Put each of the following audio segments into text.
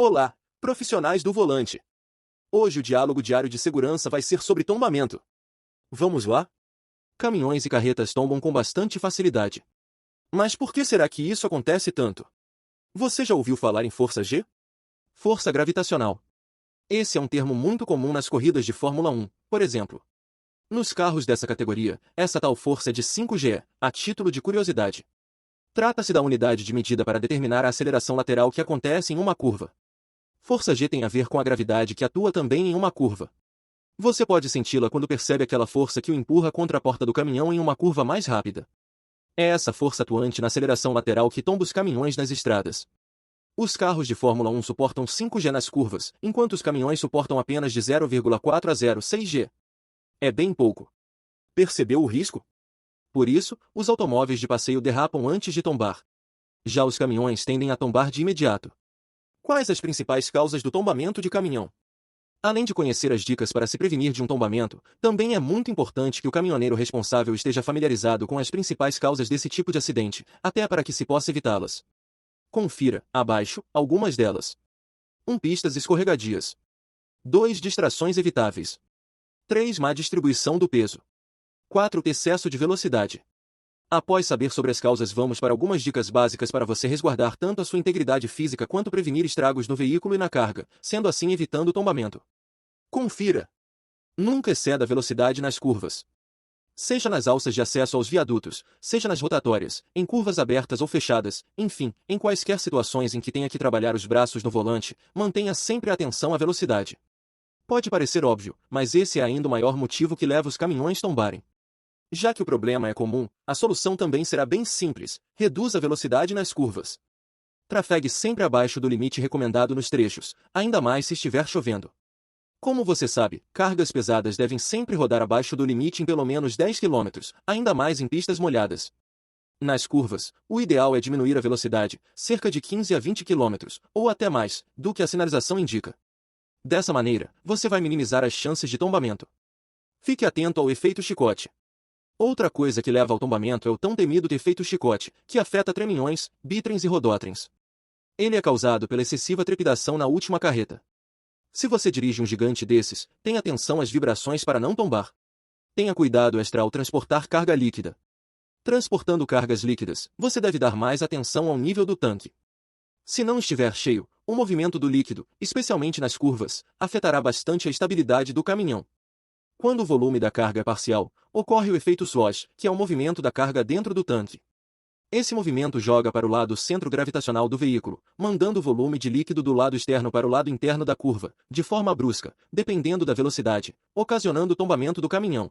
Olá, profissionais do volante. Hoje o diálogo diário de segurança vai ser sobre tombamento. Vamos lá? Caminhões e carretas tombam com bastante facilidade. Mas por que será que isso acontece tanto? Você já ouviu falar em força G? Força gravitacional. Esse é um termo muito comum nas corridas de Fórmula 1, por exemplo. Nos carros dessa categoria, essa tal força é de 5G, a título de curiosidade. Trata-se da unidade de medida para determinar a aceleração lateral que acontece em uma curva. Força G tem a ver com a gravidade que atua também em uma curva. Você pode senti-la quando percebe aquela força que o empurra contra a porta do caminhão em uma curva mais rápida. É essa força atuante na aceleração lateral que tomba os caminhões nas estradas. Os carros de Fórmula 1 suportam 5G nas curvas, enquanto os caminhões suportam apenas de 0,4 a 0,6G. É bem pouco. Percebeu o risco? Por isso, os automóveis de passeio derrapam antes de tombar. Já os caminhões tendem a tombar de imediato. Quais as principais causas do tombamento de caminhão? Além de conhecer as dicas para se prevenir de um tombamento, também é muito importante que o caminhoneiro responsável esteja familiarizado com as principais causas desse tipo de acidente, até para que se possa evitá-las. Confira, abaixo, algumas delas. 1. Pistas escorregadias. 2. Distrações evitáveis. 3. Má distribuição do peso. 4. Excesso de velocidade. Após saber sobre as causas, vamos para algumas dicas básicas para você resguardar tanto a sua integridade física quanto prevenir estragos no veículo e na carga, sendo assim evitando o tombamento. Confira. Nunca exceda a velocidade nas curvas. Seja nas alças de acesso aos viadutos, seja nas rotatórias, em curvas abertas ou fechadas, enfim, em quaisquer situações em que tenha que trabalhar os braços no volante, mantenha sempre a atenção à velocidade. Pode parecer óbvio, mas esse é ainda o maior motivo que leva os caminhões a tombarem. Já que o problema é comum, a solução também será bem simples: reduza a velocidade nas curvas. Trafegue sempre abaixo do limite recomendado nos trechos, ainda mais se estiver chovendo. Como você sabe, cargas pesadas devem sempre rodar abaixo do limite em pelo menos 10 km, ainda mais em pistas molhadas. Nas curvas, o ideal é diminuir a velocidade, cerca de 15 a 20 km, ou até mais, do que a sinalização indica. Dessa maneira, você vai minimizar as chances de tombamento. Fique atento ao efeito chicote. Outra coisa que leva ao tombamento é o tão temido efeito chicote, que afeta treminhões, bitrens e rodótrens. Ele é causado pela excessiva trepidação na última carreta. Se você dirige um gigante desses, tenha atenção às vibrações para não tombar. Tenha cuidado extra ao transportar carga líquida. Transportando cargas líquidas, você deve dar mais atenção ao nível do tanque. Se não estiver cheio, o movimento do líquido, especialmente nas curvas, afetará bastante a estabilidade do caminhão. Quando o volume da carga é parcial, ocorre o efeito swash, que é o movimento da carga dentro do tanque. Esse movimento joga para o lado centro-gravitacional do veículo, mandando o volume de líquido do lado externo para o lado interno da curva, de forma brusca, dependendo da velocidade, ocasionando o tombamento do caminhão.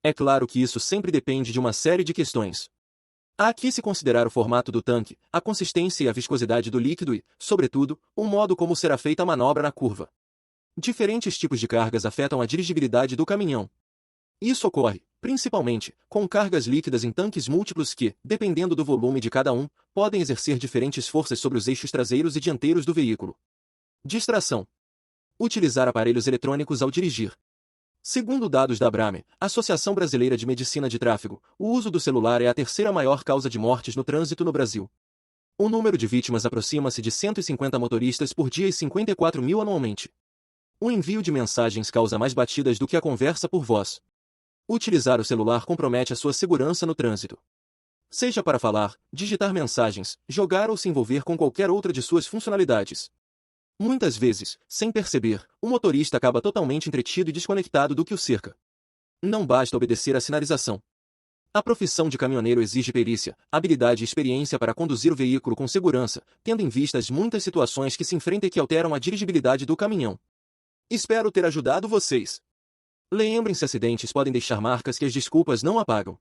É claro que isso sempre depende de uma série de questões. Há aqui se considerar o formato do tanque, a consistência e a viscosidade do líquido e, sobretudo, o modo como será feita a manobra na curva. Diferentes tipos de cargas afetam a dirigibilidade do caminhão. Isso ocorre, principalmente, com cargas líquidas em tanques múltiplos que, dependendo do volume de cada um, podem exercer diferentes forças sobre os eixos traseiros e dianteiros do veículo. Distração. Utilizar aparelhos eletrônicos ao dirigir. Segundo dados da ABRAME, Associação Brasileira de Medicina de Tráfego, o uso do celular é a terceira maior causa de mortes no trânsito no Brasil. O número de vítimas aproxima-se de 150 motoristas por dia e 54 mil anualmente. O envio de mensagens causa mais batidas do que a conversa por voz. Utilizar o celular compromete a sua segurança no trânsito. Seja para falar, digitar mensagens, jogar ou se envolver com qualquer outra de suas funcionalidades. Muitas vezes, sem perceber, o motorista acaba totalmente entretido e desconectado do que o cerca. Não basta obedecer à sinalização. A profissão de caminhoneiro exige perícia, habilidade e experiência para conduzir o veículo com segurança, tendo em vista as muitas situações que se enfrentam e que alteram a dirigibilidade do caminhão. Espero ter ajudado vocês. Lembrem-se, acidentes podem deixar marcas que as desculpas não apagam.